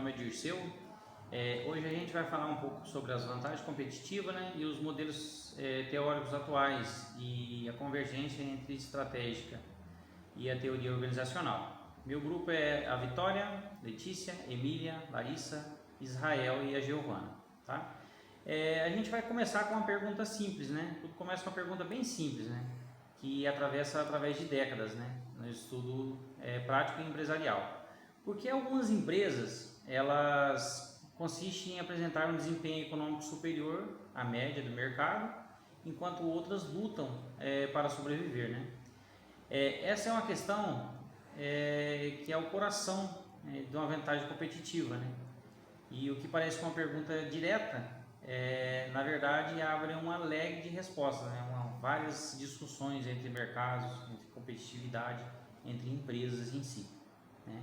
nome é Dirceu. Hoje a gente vai falar um pouco sobre as vantagens competitivas, né, e os modelos teóricos atuais e a convergência entre estratégica e a teoria organizacional. Meu grupo é a Vitória, Letícia, Emília, Larissa, Israel e a Giovana. Tá? A gente vai começar com uma pergunta simples, né? Tudo começa com uma pergunta bem simples, né? Que atravessa através de décadas, né? No estudo prático e empresarial. Porque algumas empresas, elas consistem em apresentar um desempenho econômico superior à média do mercado, enquanto outras lutam para sobreviver, né? Essa é uma questão que é o coração de uma vantagem competitiva, né? E o que parece uma pergunta direta, na verdade, abre uma leque de respostas, né? Várias discussões entre mercados, entre competitividade, entre empresas em si, né?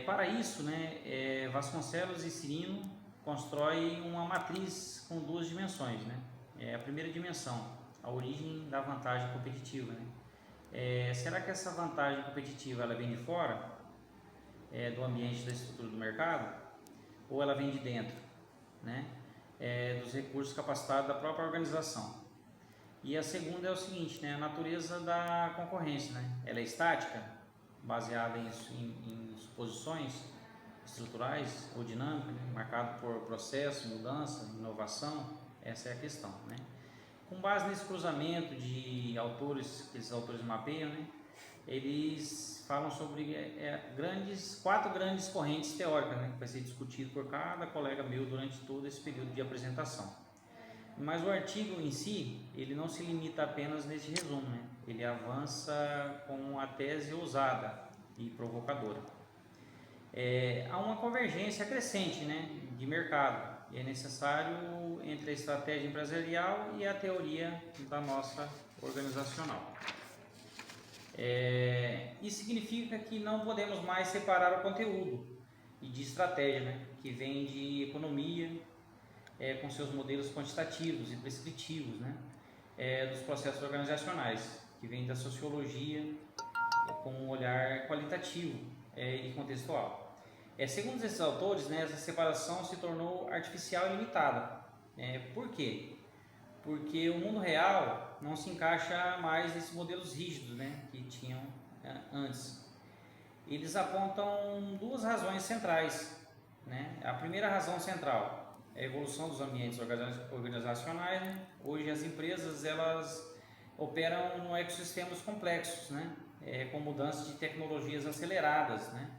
Para isso, né, Vasconcelos e Cirino constroem uma matriz com duas dimensões, né? A primeira dimensão, a origem da vantagem competitiva, né? Será que essa vantagem competitiva ela vem de fora, do ambiente, da estrutura do mercado, ou ela vem de dentro, né? Dos recursos capacitados da própria organização? E a segunda é o seguinte, né? A natureza da concorrência, né? Ela é estática, baseada em suposições estruturais ou dinâmicas, né? Marcado por processo, mudança, inovação. Essa é a questão, né? Com base nesse cruzamento de autores que esses autores mapeiam, né? Eles falam sobre quatro grandes correntes teóricas, né? Que vai ser discutido por cada colega meu durante todo esse período de apresentação. Mas o artigo em si, ele não se limita apenas nesse resumo, né? Ele avança com a tese ousada e provocadora. Há uma convergência crescente, né, de mercado, e é necessário entre a estratégia empresarial e a teoria da nossa organizacional. Isso significa que não podemos mais separar o conteúdo e de estratégia, né, que vem de economia, com seus modelos quantitativos e prescritivos, né, dos processos organizacionais, que vem da sociologia, com um olhar qualitativo e contextual. Segundo esses autores, né, essa separação se tornou artificial e limitada. Por quê? Porque o mundo real não se encaixa mais nesses modelos rígidos, né, que tinham antes. Eles apontam duas razões centrais, né? A primeira razão central é a evolução dos ambientes organizacionais, né? Hoje as empresas elas operam em ecossistemas complexos, né? Com mudanças de tecnologias aceleradas, né?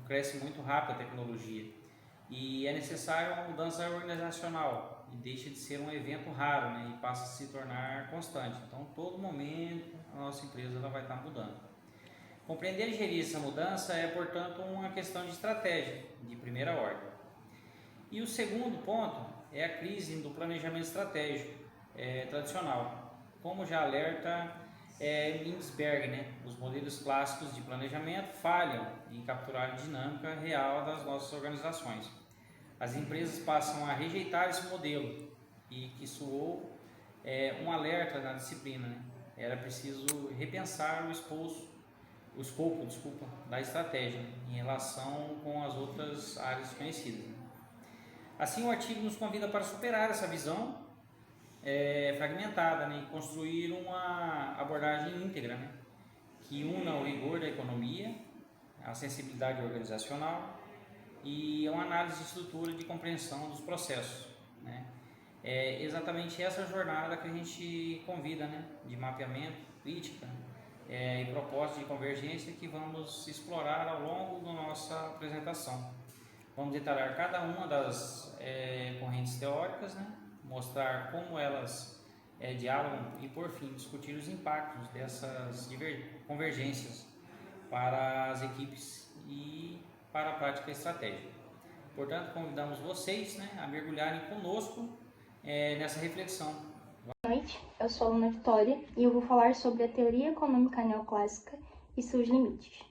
Cresce muito rápido a tecnologia e é necessária uma mudança organizacional e deixa de ser um evento raro, né? E passa a se tornar constante. Então, todo momento a nossa empresa ela vai estar mudando. Compreender e gerir essa mudança é, portanto, uma questão de estratégia de primeira ordem. E o segundo ponto é a crise do planejamento estratégico tradicional, como já alerta Lindsberg, né? Os modelos clássicos de planejamento falham em capturar a dinâmica real das nossas organizações. As empresas passam a rejeitar esse modelo e que soou um alerta na disciplina, né? Era preciso repensar o escopo da estratégia, né? Em relação com as outras áreas conhecidas, né? Assim, o artigo nos convida para superar essa visão fragmentada, né, e construir uma abordagem íntegra, né, que una o rigor da economia, a sensibilidade organizacional e uma análise de estrutura de compreensão dos processos, né. É exatamente essa jornada que a gente convida, né, de mapeamento, crítica e proposta de convergência que vamos explorar ao longo da nossa apresentação. Vamos detalhar cada uma das correntes teóricas, né? Mostrar como elas dialogam e, por fim, discutir os impactos dessas convergências para as equipes e para a prática estratégica. Portanto, convidamos vocês, né, a mergulharem conosco nessa reflexão. Boa noite, eu sou a aluna Vitória e eu vou falar sobre a teoria econômica neoclássica e seus limites.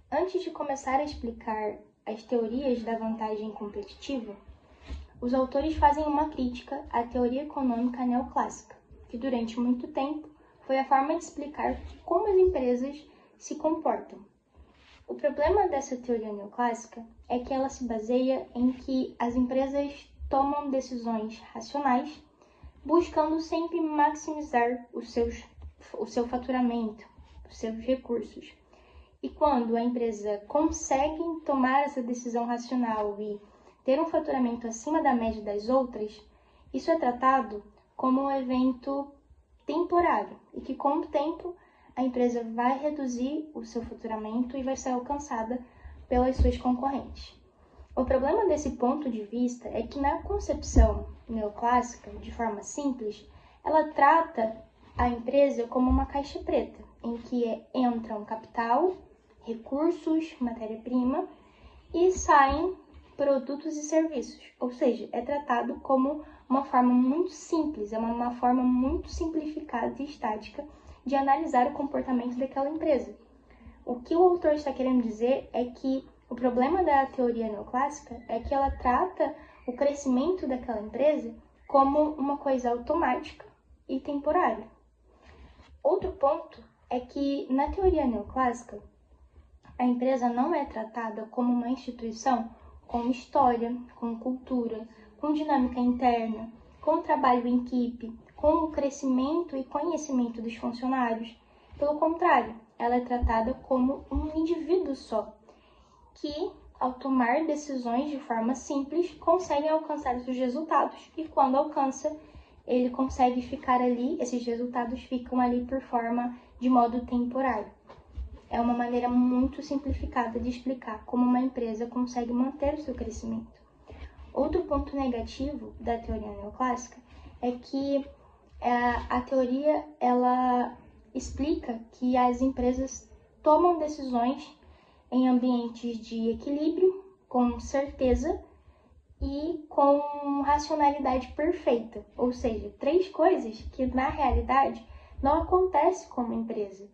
Antes de começar a explicar as teorias da vantagem competitiva, os autores fazem uma crítica à teoria econômica neoclássica, que durante muito tempo foi a forma de explicar como as empresas se comportam. O problema dessa teoria neoclássica é que ela se baseia em que as empresas tomam decisões racionais, buscando sempre maximizar o seu faturamento, os seus recursos. E quando a empresa consegue tomar essa decisão racional e ter um faturamento acima da média das outras, isso é tratado como um evento temporário e que, com o tempo, a empresa vai reduzir o seu faturamento e vai ser alcançada pelas suas concorrentes. O problema desse ponto de vista é que, na concepção neoclássica, de forma simples, ela trata a empresa como uma caixa preta, em que entram capital, recursos, matéria-prima e saem produtos e serviços. Ou seja, é tratado como uma forma muito simples, é uma forma muito simplificada e estática de analisar o comportamento daquela empresa. O que o autor está querendo dizer é que o problema da teoria neoclássica é que ela trata o crescimento daquela empresa como uma coisa automática e temporária. Outro ponto é que, na teoria neoclássica, a empresa não é tratada como uma instituição com história, com cultura, com dinâmica interna, com trabalho em equipe, com o crescimento e conhecimento dos funcionários. Pelo contrário, ela é tratada como um indivíduo só, que, ao tomar decisões de forma simples, consegue alcançar os seus resultados. E quando alcança, ele consegue ficar ali, esses resultados ficam ali de modo temporário. É uma maneira muito simplificada de explicar como uma empresa consegue manter o seu crescimento. Outro ponto negativo da teoria neoclássica é que a teoria ela explica que as empresas tomam decisões em ambientes de equilíbrio, com certeza e com racionalidade perfeita, ou seja, 3 coisas que na realidade não acontecem com uma empresa.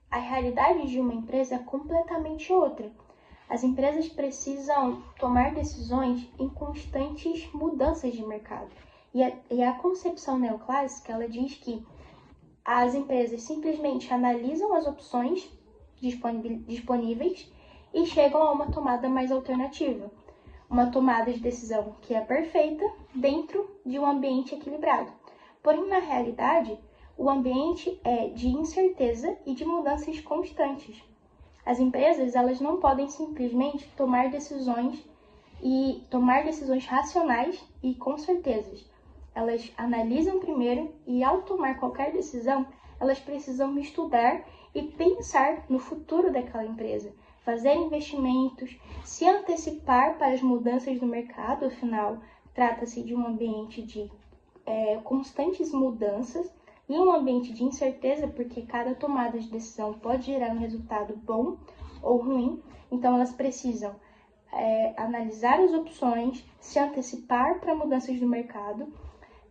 A realidade de uma empresa é completamente outra. As empresas precisam tomar decisões em constantes mudanças de mercado. E a concepção neoclássica, ela diz que as empresas simplesmente analisam as opções disponíveis e chegam a uma tomada mais alternativa. Uma tomada de decisão que é perfeita dentro de um ambiente equilibrado. Porém, na realidade, o ambiente é de incerteza e de mudanças constantes. As empresas, elas não podem simplesmente tomar decisões racionais e com certezas. Elas analisam primeiro e, ao tomar qualquer decisão, elas precisam estudar e pensar no futuro daquela empresa, fazer investimentos, se antecipar para as mudanças do mercado. Afinal, trata-se de um ambiente de constantes mudanças e um ambiente de incerteza, porque cada tomada de decisão pode gerar um resultado bom ou ruim. Então, elas precisam analisar as opções, se antecipar para mudanças do mercado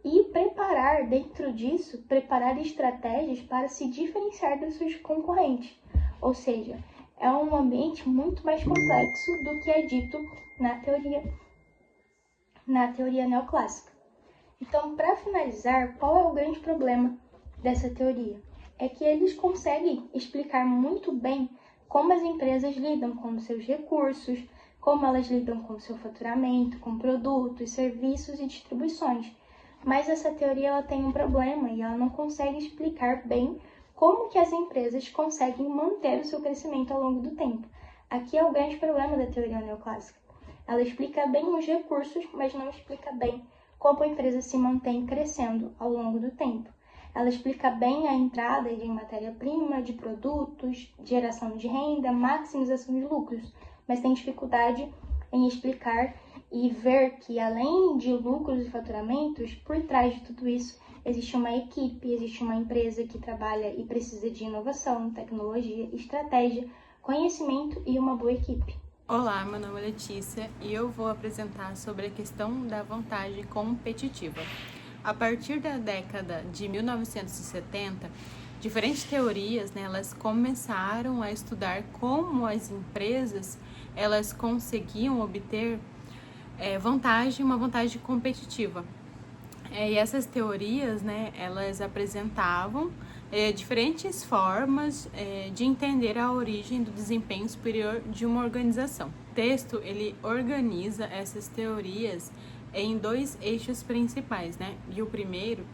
e preparar estratégias para se diferenciar dos seus concorrentes. Ou seja, é um ambiente muito mais complexo do que é dito na teoria neoclássica. Então, para finalizar, qual é o grande problema dessa teoria? É que eles conseguem explicar muito bem como as empresas lidam com os seus recursos, como elas lidam com o seu faturamento, com produtos, serviços e distribuições. Mas essa teoria ela tem um problema e ela não consegue explicar bem como que as empresas conseguem manter o seu crescimento ao longo do tempo. Aqui é o grande problema da teoria neoclássica. Ela explica bem os recursos, mas não explica bem como a empresa se mantém crescendo ao longo do tempo. Ela explica bem a entrada de matéria-prima, de produtos, geração de renda, maximização de lucros, mas tem dificuldade em explicar e ver que, além de lucros e faturamentos, por trás de tudo isso, existe uma equipe, existe uma empresa que trabalha e precisa de inovação, tecnologia, estratégia, conhecimento e uma boa equipe. Olá, meu nome é Letícia e eu vou apresentar sobre a questão da vantagem competitiva. A partir da década de 1970, diferentes teorias, elas começaram a estudar como as empresas elas conseguiam obter uma vantagem competitiva. E essas teorias, elas apresentavam diferentes formas de entender a origem do desempenho superior de uma organização. O texto, ele organiza essas teorias em 2 eixos principais, né? E o primeiro,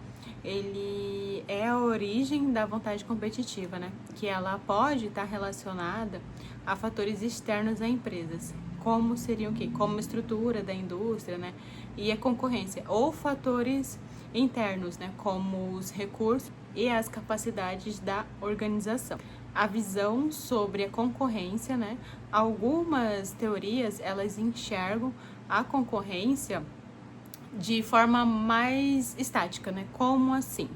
ele é a origem da vontade competitiva, né? Que ela pode estar relacionada a fatores externos a empresas, como seriam o quê? Como a estrutura da indústria, né? E a concorrência, ou fatores internos, né? Como os recursos e as capacidades da organização. A visão sobre a concorrência, né? Algumas teorias, elas enxergam a concorrência de forma mais estática, né? Como assim?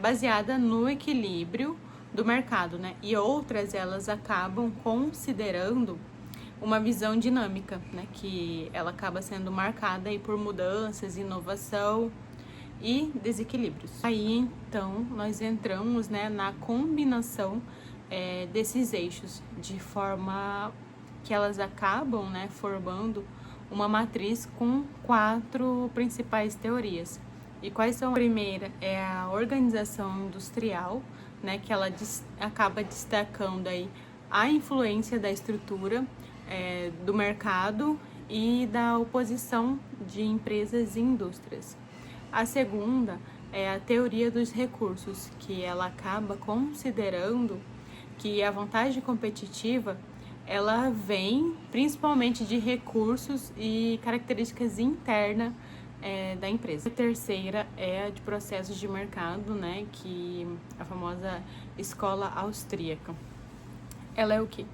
Baseada no equilíbrio do mercado, né? E outras, elas acabam considerando uma visão dinâmica, né? Que ela acaba sendo marcada aí por mudanças, inovação e desequilíbrios. Aí, então, nós entramos, né, na combinação desses eixos, de forma que elas acabam, né, formando uma matriz com 4 principais teorias. E quais são? A primeira é a organização industrial, né, que ela acaba destacando aí a influência da estrutura do mercado e da oposição de empresas e indústrias. A segunda é a teoria dos recursos, que ela acaba considerando que a vantagem competitiva ela vem principalmente de recursos e características internas da empresa. A terceira é a de processos de mercado, né, que a famosa escola austríaca. Ela é o quê?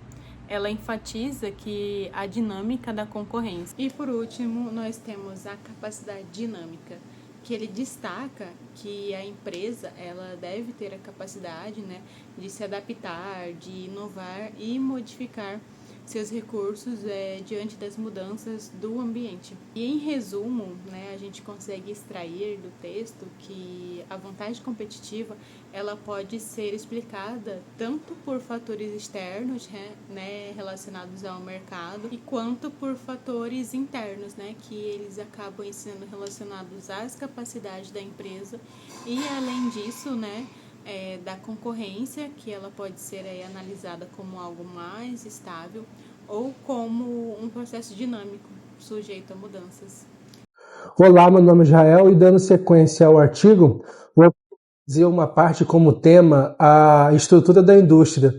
Ela enfatiza que a dinâmica da concorrência. E por último, nós temos a capacidade dinâmica, que ele destaca que a empresa ela deve ter a capacidade, né, de se adaptar, de inovar e modificar seus recursos diante das mudanças do ambiente. E em resumo, né, a gente consegue extrair do texto que a vantagem competitiva ela pode ser explicada tanto por fatores externos, né, relacionados ao mercado, e quanto por fatores internos, né, que eles acabam sendo relacionados às capacidades da empresa e, além disso, né, da concorrência, que ela pode ser analisada como algo mais estável ou como um processo dinâmico, sujeito a mudanças. Olá, meu nome é Israel e dando sequência ao artigo, vou fazer uma parte como tema a estrutura da indústria.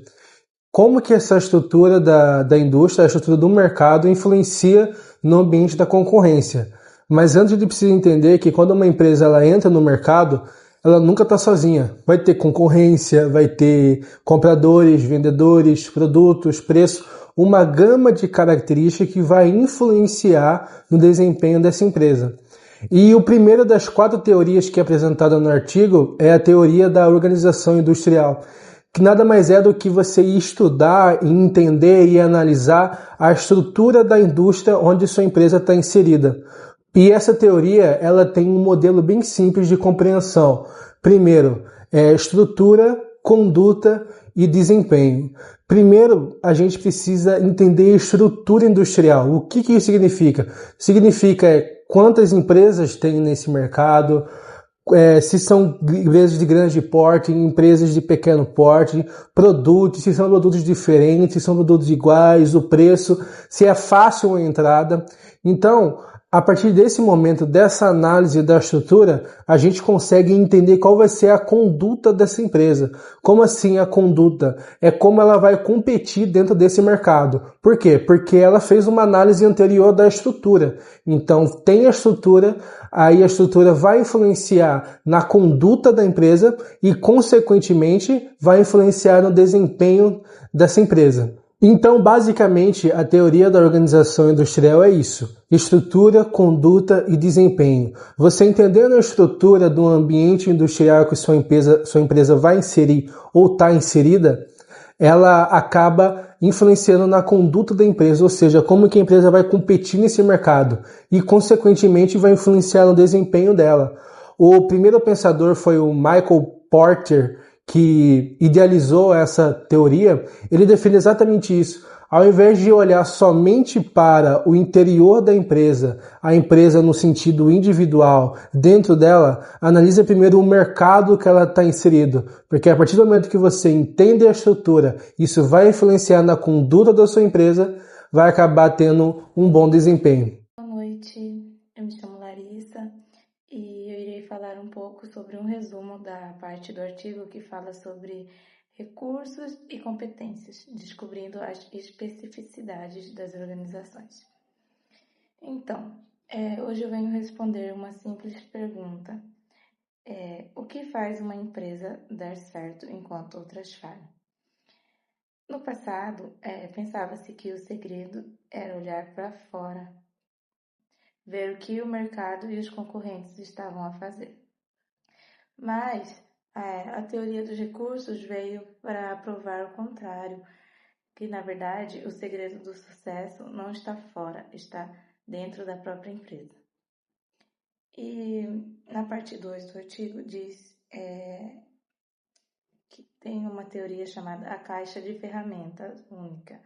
Como que essa estrutura da indústria, a estrutura do mercado influencia no ambiente da concorrência. Mas antes ele precisa entender que quando uma empresa ela entra no mercado, ela nunca está sozinha. Vai ter concorrência, vai ter compradores, vendedores, produtos, preço, uma gama de características que vai influenciar no desempenho dessa empresa. E o primeiro das 4 teorias que é apresentada no artigo é a teoria da organização industrial, que nada mais é do que você estudar, entender e analisar a estrutura da indústria onde sua empresa está inserida. E essa teoria ela tem um modelo bem simples de compreensão. Primeiro, estrutura, conduta e desempenho. Primeiro, a gente precisa entender a estrutura industrial. O que isso significa? Significa quantas empresas tem nesse mercado, se são empresas de grande porte, empresas de pequeno porte, produtos, se são produtos diferentes, se são produtos iguais, o preço, se é fácil a entrada. Então, a partir desse momento, dessa análise da estrutura, a gente consegue entender qual vai ser a conduta dessa empresa. Como assim a conduta? É como ela vai competir dentro desse mercado. Por quê? Porque ela fez uma análise anterior da estrutura. Então, tem a estrutura, aí a estrutura vai influenciar na conduta da empresa e, consequentemente, vai influenciar no desempenho dessa empresa. Então, basicamente, a teoria da organização industrial é isso: estrutura, conduta e desempenho. Você entendendo a estrutura do ambiente industrial que sua empresa vai inserir ou está inserida, ela acaba influenciando na conduta da empresa, ou seja, como que a empresa vai competir nesse mercado e, consequentemente, vai influenciar no desempenho dela. O primeiro pensador foi o Michael Porter, que idealizou essa teoria. Ele define exatamente isso. Ao invés de olhar somente para o interior da empresa, a empresa no sentido individual, dentro dela, analise primeiro o mercado que ela está inserido, porque a partir do momento que você entende a estrutura, isso vai influenciar na conduta da sua empresa, vai acabar tendo um bom desempenho. Boa noite, eu me chamo Larissa e eu irei falar um pouco sobre um resumo da parte do artigo que fala sobre recursos e competências, descobrindo as especificidades das organizações. Então, hoje eu venho responder uma simples pergunta. O que faz uma empresa dar certo enquanto outras falham? No passado, pensava-se que o segredo era olhar para fora, ver o que o mercado e os concorrentes estavam a fazer. Mas a teoria dos recursos veio para provar o contrário, que na verdade o segredo do sucesso não está fora, está dentro da própria empresa. E na parte 2 do artigo diz que tem uma teoria chamada a caixa de ferramentas única.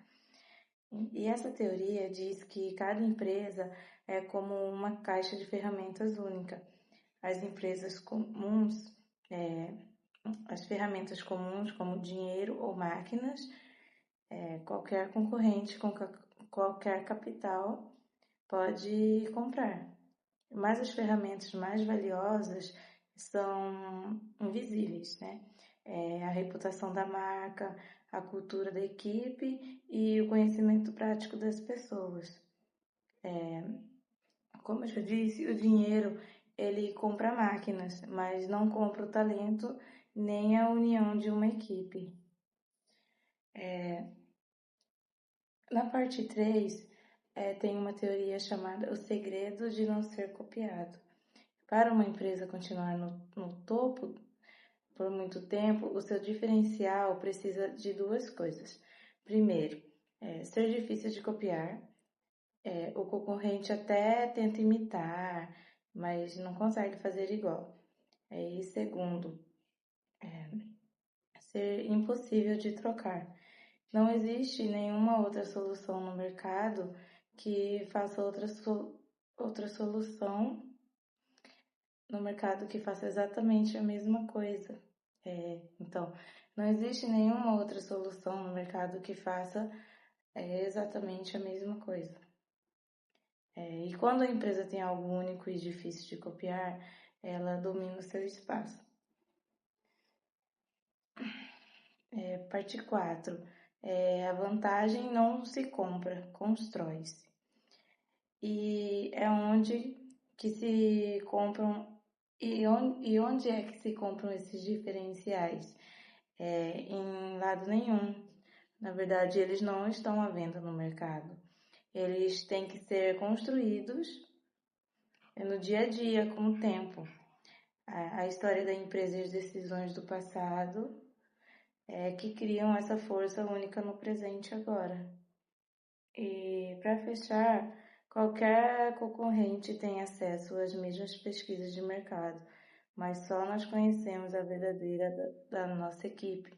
E essa teoria diz que cada empresa é como uma caixa de ferramentas única. As empresas comuns, as ferramentas comuns como dinheiro ou máquinas, qualquer concorrente com qualquer capital pode comprar. Mas as ferramentas mais valiosas são invisíveis, né? A reputação da marca, a cultura da equipe e o conhecimento prático das pessoas. Como eu já disse, o dinheiro ele compra máquinas, mas não compra o talento nem a união de uma equipe. Na parte 3, tem uma teoria chamada o segredo de não ser copiado. Para uma empresa continuar no topo por muito tempo, o seu diferencial precisa de duas coisas. Primeiro, ser difícil de copiar. O concorrente até tenta imitar, mas não consegue fazer igual. E segundo, ser impossível de trocar. Não existe nenhuma outra solução no mercado que faça outra solução no mercado que faça exatamente a mesma coisa. Então, não existe nenhuma outra solução no mercado que faça exatamente a mesma coisa. E quando a empresa tem algo único e difícil de copiar, ela domina o seu espaço. Parte 4. A vantagem não se compra, constrói-se. E é onde que se compram, e onde é que se compram esses diferenciais? Em lado nenhum. Na verdade, eles não estão à venda no mercado. Eles têm que ser construídos no dia a dia, com o tempo. A história da empresa e as decisões do passado que criam essa força única no presente agora. E para fechar, qualquer concorrente tem acesso às mesmas pesquisas de mercado, mas só nós conhecemos a verdadeira da nossa equipe.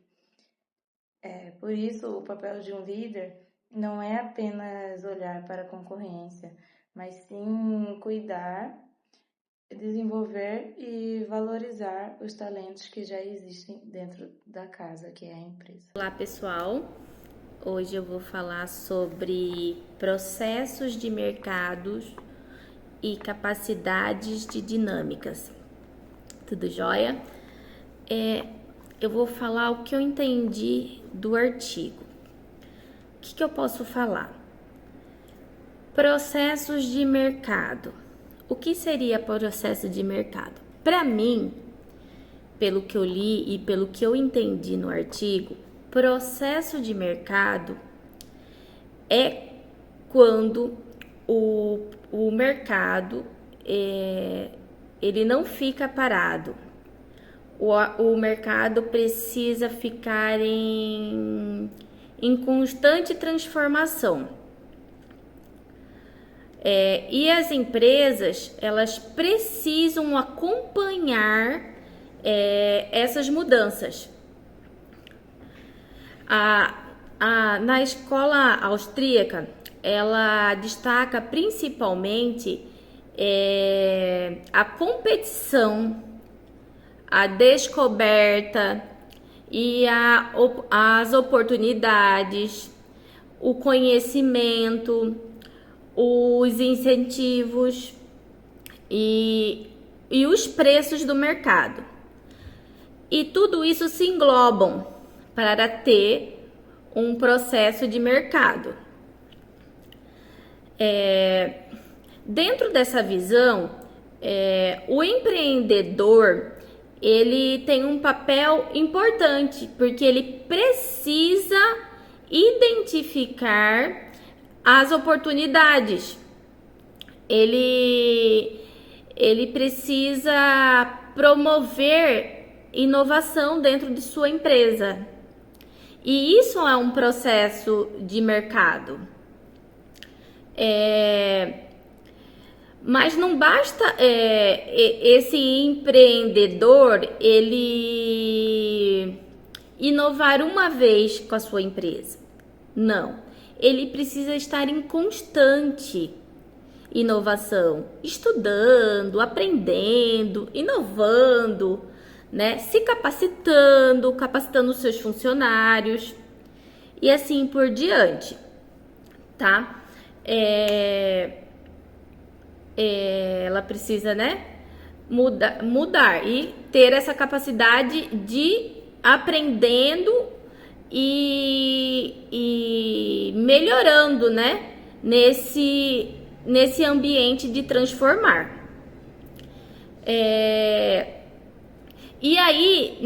Por isso, o papel de um líder não é apenas olhar para a concorrência, mas sim cuidar, desenvolver e valorizar os talentos que já existem dentro da casa, que é a empresa. Olá, pessoal. Hoje eu vou falar sobre processos de mercados e capacidades de dinâmicas. Tudo jóia? Eu vou falar o que eu entendi do artigo. O que eu posso falar? Processos de mercado. O que seria processo de mercado? Para mim, pelo que eu li e pelo que eu entendi no artigo, processo de mercado é quando o mercado ele não fica parado. O mercado precisa ficar em constante transformação. E as empresas, elas precisam acompanhar essas mudanças. Na escola austríaca, ela destaca principalmente a competição, a descoberta e as oportunidades, o conhecimento, os incentivos e os preços do mercado. E tudo isso se englobam para ter um processo de mercado. Dentro dessa visão, o empreendedor ele tem um papel importante, porque ele precisa identificar as oportunidades. Ele precisa promover inovação dentro de sua empresa. E isso é um processo de mercado. Mas não basta esse empreendedor ele inovar uma vez com a sua empresa. Não, ele precisa estar em constante inovação, estudando, aprendendo, inovando, né? Se capacitando os seus funcionários e assim por diante, tá? Ela precisa, né, mudar e ter essa capacidade de aprendendo e melhorando, né, nesse ambiente de transformar. E aí,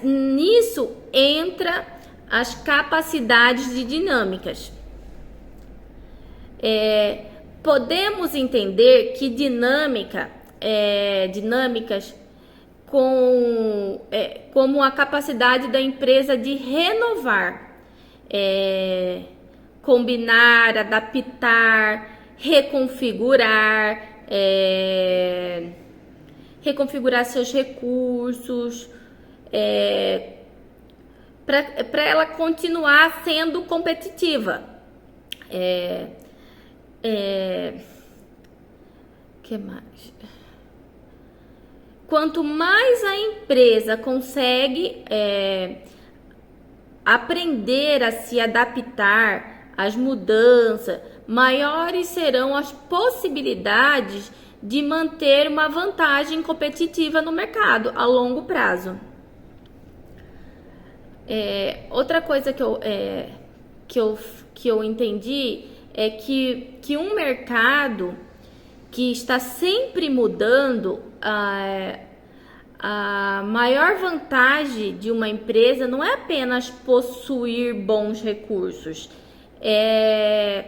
nisso entra as capacidades de dinâmicas. Podemos entender que dinâmicas como a capacidade da empresa de renovar, combinar, adaptar, reconfigurar seus recursos, para ela continuar sendo competitiva. Que mais? Quanto mais a empresa consegue aprender a se adaptar às mudanças, maiores serão as possibilidades de manter uma vantagem competitiva no mercado a longo prazo. Outra coisa que eu entendi é que um mercado que está sempre mudando, a maior vantagem de uma empresa não é apenas possuir bons recursos, é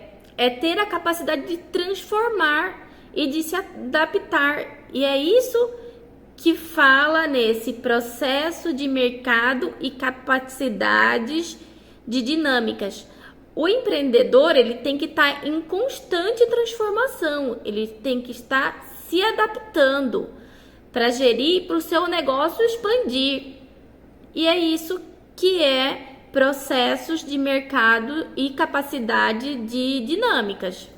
ter a capacidade de transformar e de se adaptar. E é isso que fala nesse processo de mercado e capacidades de dinâmicas. O empreendedor ele tem que estar em constante transformação, ele tem que estar se adaptando para gerir, para o seu negócio expandir. E é isso que é processos de mercado e capacidade de dinâmicas.